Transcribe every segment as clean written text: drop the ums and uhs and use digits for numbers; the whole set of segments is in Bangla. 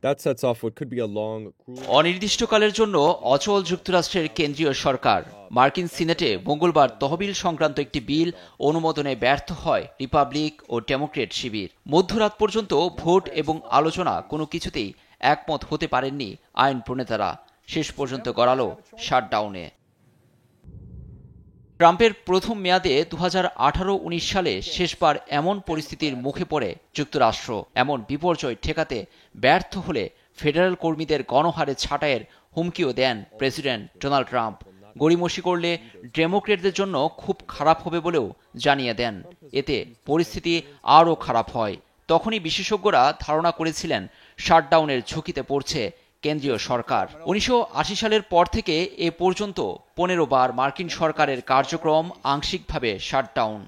That sets off what could be a long, grueling... অনির্দিষ্টকালের জন্য অচল যুক্তরাষ্ট্রের কেন্দ্রীয় সরকার। মার্কিন সিনেটে মঙ্গলবার তহবিল সংক্রান্ত একটি বিল অনুমোদনে ব্যর্থ হয় রিপাবলিক ও ডেমোক্রেট শিবির। মধ্যরাত পর্যন্ত ভোট এবং আলোচনা কোনো কিছুতেই একমত হতে পারেননি আইন প্রণেতারা। শেষ পর্যন্ত গড়ালো শাটডাউনে। ট্রাম্পের প্রথম মেয়াদে 2018-19 সালে শেষবার এমন পরিস্থিতির মুখে পড়ে যুক্তরাষ্ট্র। এমন বিপর্যয় ঠেকাতে ব্যর্থ হলে ফেডারেল কর্মীদের গণহারে ছাঁটাইয়ের হুমকিও দেন প্রেসিডেন্ট ডোনাল্ড ট্রাম্প। গড়িমসি করলে ডেমোক্রেটদের জন্য খুব খারাপ হবে বলেও জানিয়ে দেন। এতে পরিস্থিতি আরও খারাপ হয়। তখনই বিশেষজ্ঞরা ধারণা করেছিলেন শাটডাউনের ঝুঁকিতে পড়ছে কেন্দ্রীয় সরকার। 1980 সালের পর থেকে এ পর্যন্ত 15 বার মার্কিন সরকারের কার্যক্রম আংশিকভাবে শাটডাউন।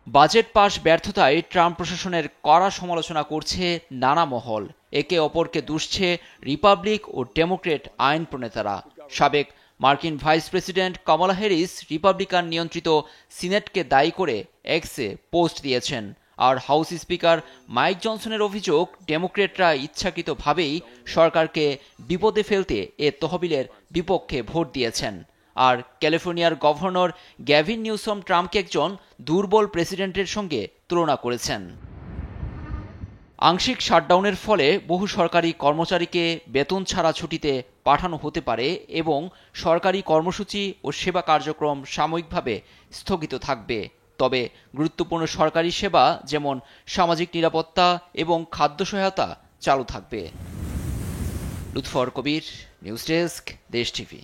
বাজেট পাস ব্যর্থতায় ট্রাম্প প্রশাসনের কড়া সমালোচনা করছে নানা মহল। একে অপরকে দুষছে রিপাবলিক ও ডেমোক্রেট আইন প্রণেতারা। সাবেক মার্কিন ভাইস প্রেসিডেন্ট কমলা হ্যারিস রিপাবলিকান নিয়ন্ত্রিত সিনেটকে দায়ী করে এক্সে পোস্ট দিয়েছেন। আর হাউস স্পিকার মাইক জনসনের অভিযোগ, ডেমোক্রেটরা ইচ্ছাকৃতভাবেই সরকারকে বিপদে ফেলতে এ তহবিলের বিপক্ষে ভোট দিয়েছেন। আর ক্যালিফোর্নিয়ার গভর্নর গ্যাভিন নিউসম ট্রাম্পকে একজন দুর্বল প্রেসিডেন্টের সঙ্গে তুলনা করেছেন। আংশিক শাটডাউনের ফলে বহু সরকারি কর্মচারীকে বেতন ছাড়া ছুটিতে পাঠানো হতে পারে এবং সরকারি কর্মসূচি ও সেবা কার্যক্রম সাময়িকভাবে স্থগিত থাকবে। তবে গুরুত্বপূর্ণ সরকারি সেবা যেমন সামাজিক নিরাপত্তা এবং খাদ্য সহায়তা চালু থাকবে। লুৎফর কবির, নিউজ ডেস্ক, দেশ টিভি।